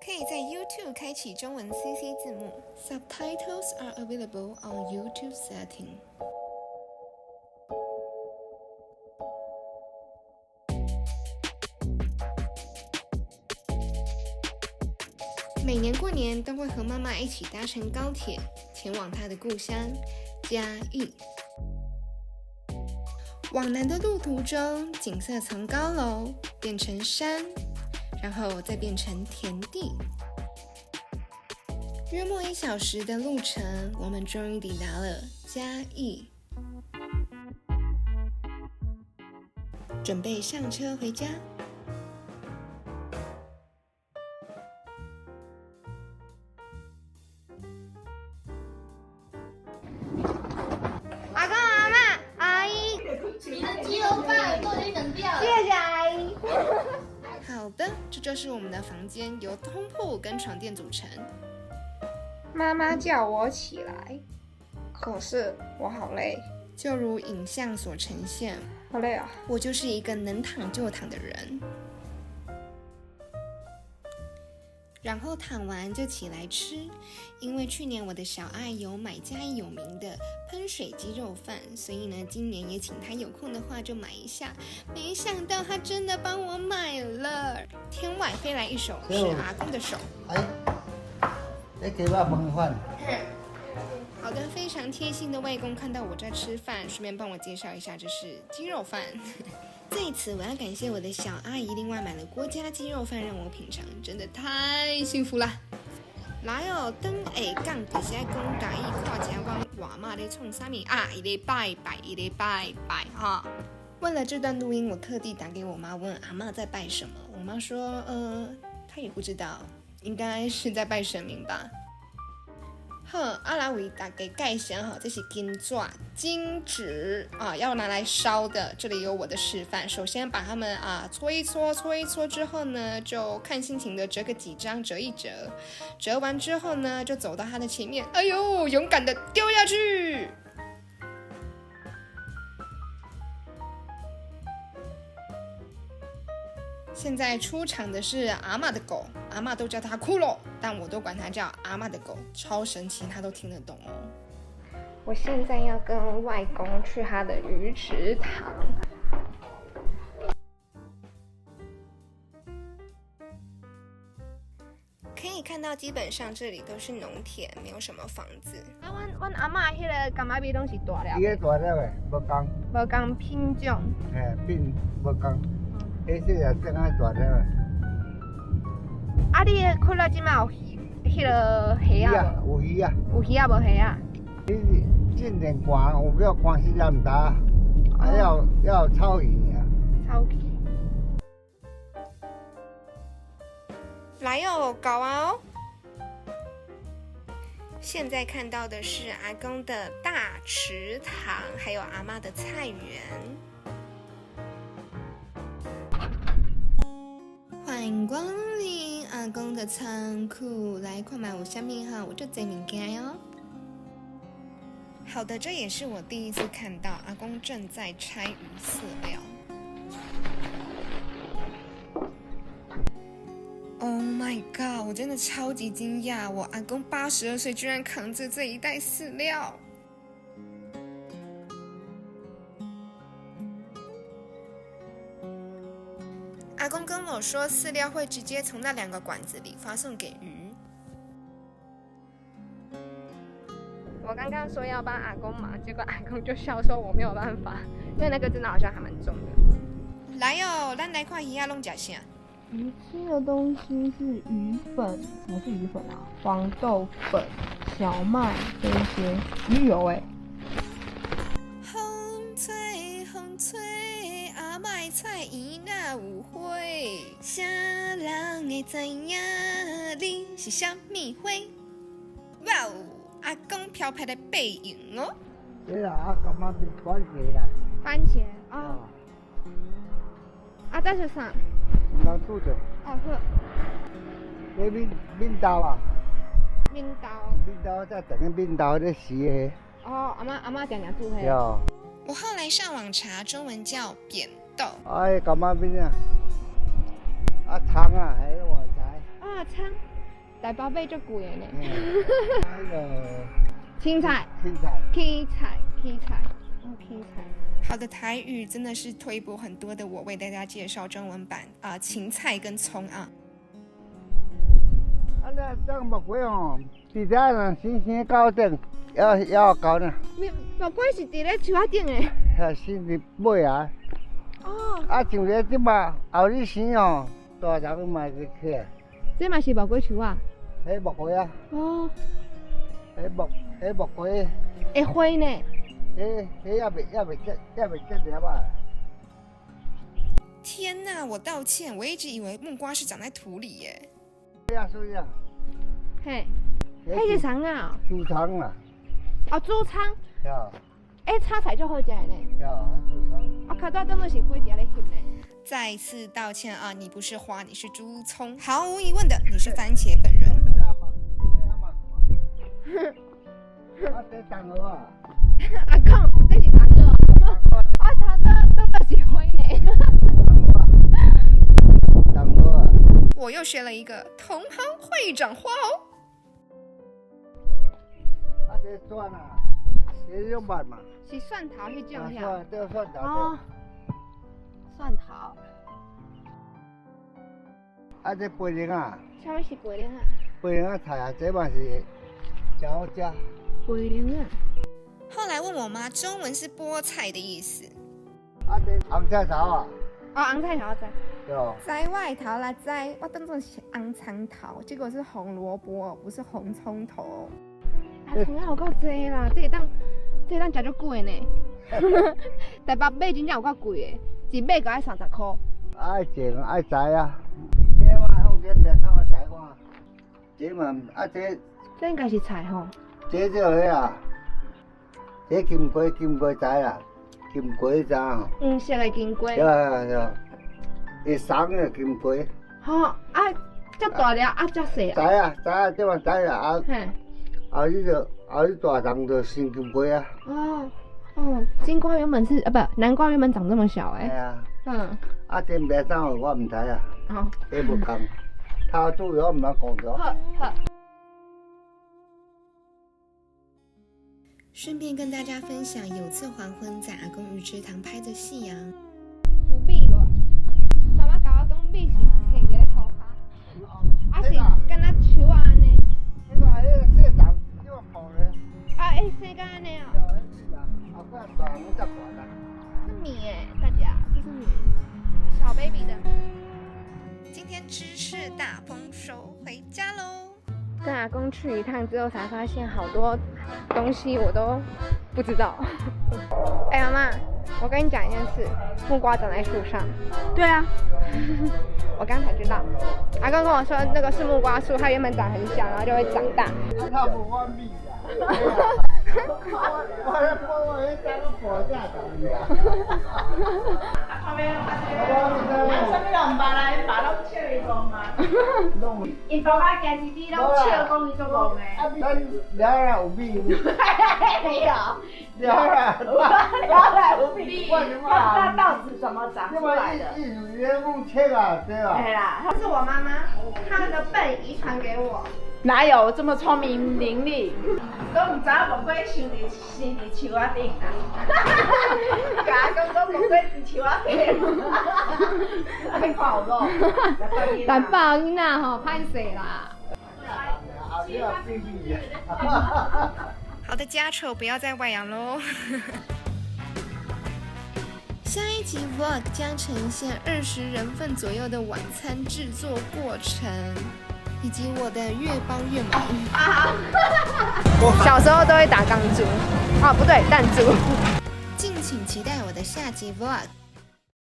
可以在 YouTube 开启中文 CC 字幕。Subtitles are available on YouTube setting. 每年过年都会和妈妈一起搭乘高铁前往她的故乡嘉义。往南的路途中，景色从高楼变成山，然后再变成田地。约莫1小时的路程，我们终于抵达了嘉义。准备上车回家。阿公阿嬷阿姨，你的鸡肉饭都已经冷掉了。谢谢阿姨。好的，这就是我们的房间，由通铺跟床垫组成。妈妈叫我起来，可是我好累，就如影像所呈现，好累啊！我就是一个能躺就躺的人。然后躺完就起来吃，因为去年我的小爱有买嘉义有名的喷水鸡肉饭，所以呢，今年也请他有空的话就买一下。没想到他真的帮我买了。天外飞来一手，是阿公的手。给我帮饭。好的，非常贴心的外公看到我在吃饭，顺便帮我介绍一下，这是鸡肉饭。在此，我要感谢我的小阿姨，另外买了郭家鸡肉饭让我品尝，真的太幸福了。来哦，等下讲就是要讲台语，看一下我外妈在创啥物啊？一个拜拜，一个拜拜哈。为了这段录音，我特地打给我妈问阿嬷在拜什么。我妈说，她也不知道，应该是在拜神明吧。好，来为大家介绍哈，这是金纸、金纸啊，要拿来烧的。这里有我的示范。首先把它们搓一搓，搓一搓之后呢，就看心情的折个几张，折一折。折完之后呢，就走到它的前面，哎呦，勇敢的丢下去。现在出场的是阿嬷的狗，阿嬷都叫它骷髅，但我都管它叫阿嬷的狗，超神奇，它都听得懂哦。我现在要跟外公去他的鱼池塘。可以看到，基本上这里都是农田，没有什么房子。阮阿嬷迄个柑仔味拢是大了。伊个大了诶，无共。无共品种。品无共。迄只也正爱大了。你看到即马有迄个虾啊？有鱼啊。有鱼啊，无虾啊？进点寒，有叫寒死人唔打，要草鱼啊。草鱼。来哦，搞啊哦！现在看到的是阿公的大池塘，还有阿嬷的菜园。欢迎光临阿公的仓库，来看买有啥物哈，我就这物件哦。好的，这也是我第一次看到阿公正在拆鱼饲料。Oh my god！ 我真的超级惊讶，我阿公82岁居然扛着这一袋饲料。阿公跟我说，饲料会直接从那2个管子里发送给鱼。我刚刚说要帮阿公忙，结果阿公就笑说我没有办法，因为那个真的好像还蛮重的。来哦，咱来看鱼仔拢吃啥？鱼吃的东西是鱼粉，什么是鱼粉啊？黄豆粉、小麦这一些，鱼油风吹风吹，阿嬷菜园哪有花？啥人会知影你是啥物花？哇哦，阿公漂漂的背影哦。这啊，干嘛是番茄啊？番茄哦。这是啥？老肚子。哦，好。这面豆啊。面豆。面豆在等个面豆在洗的。哦，阿嬷常常煮迄。有。我后来上网查，中文叫扁豆。干嘛面啊？葱啊，还有我猜。葱。大包贝就贵的呢。那个青菜，青菜，青菜，青菜，青菜。好的，台语真的是推播很多的，我为大家介绍中文版芹菜跟葱啊。啊，那这木瓜哦，直接呢新鲜搞定，要搞呢，木瓜是伫咧树仔顶的。还新的买啊。哦，啊，像咧即马后日时哦，大人买去起，这嘛是木瓜树啊。迄木瓜啊，哦，迄木瓜，会花呢。迄也未结粒啊。天哪，我道歉，我一直以为木瓜是长在土里耶。水啊，嘿，迄是葱啊。猪肠啊，哦，猪肠。呀炒菜就好食的呢。呀，猪肠。我卡到当作是花条咧翕呢。再一次道歉啊，你不是花，你是猪葱，毫无疑问的，你是番茄本人。啊，这当鹅啊！阿公，这是大哥。啊，大哥当作是花呢。当鹅啊！我又学了一个同行会长花哦。啊，这蒜啊，这用慢嘛。是蒜头迄种呀。蒜，这蒜头。哦。蒜头。啊，这茯苓啊。啥物是茯苓啊？茯苓啊菜啊，这嘛是真好食。茯苓啊。后来问我妈，中文是菠菜的意思。啊，这红菜头啊。哦，红菜头知。对。在外头啦，在我当作是红葱头，结果是红萝卜，不是红葱头。啊，葱啊有够济啦，这当食足贵呢。台北买真正有够贵的，一买就要30块。爱种爱栽啊，这嘛用这面上栽看，这嘛啊这应该是菜吼。这迄啊，这金瓜栽啦，金瓜栽吼。黄色的金瓜。对，会松的金瓜。吼啊，遮大粒啊，遮细啊。栽啊，这嘛栽啦啊。嘿。后日大人就生金瓜啊。哦，金瓜原本是不，南瓜原本长这么小哎。系啊。嗯。啊，这面上我唔知啊。好。这无共，他主要唔能讲着。好。顺便跟大家分享，有次黄昏在阿公鱼池塘拍着夕阳。有米无？妈妈甲我讲米是摕伫咧涂骹，啊是敢若树啊安尼。那个细人，这么薄咧。啊，会生敢安尼哦。后盖大人才管啦。是米诶，大家，这是米，小 baby 的。今天芝士大丰收，回家喽。跟阿公去一趟之后，才发现好多东西我都不知道。哎，妈妈，我跟你讲一件事，木瓜长在树上。对啊，我刚才知道。阿公跟我说那个是木瓜树，它原本长很小，然后就会长大。他无我米啦。我迄三个破架长呀。啥物拢毋捌啦，因爸拢笑伊戆嘛。因爸爸家己己拢笑讲伊做戆的。咱了有米。没有。了啦。了来有米。那稻子怎么长出来的？艺术员工切啊，对吧？对啦，这是我妈妈，她的笨遗传给我。哪有这么聪明伶俐？都唔知木瓜生伫树仔顶啊！甲讲讲木瓜伫树仔顶，你看有无？但爸囡仔吼歹势啦。好的，家丑不要再外扬喽。下一集 Vlog 将呈现20人份左右的晚餐制作过程，以及我的越包越满意。小时候都会打钢珠，哦不对，弹珠。敬请期待我的下集 Vlog。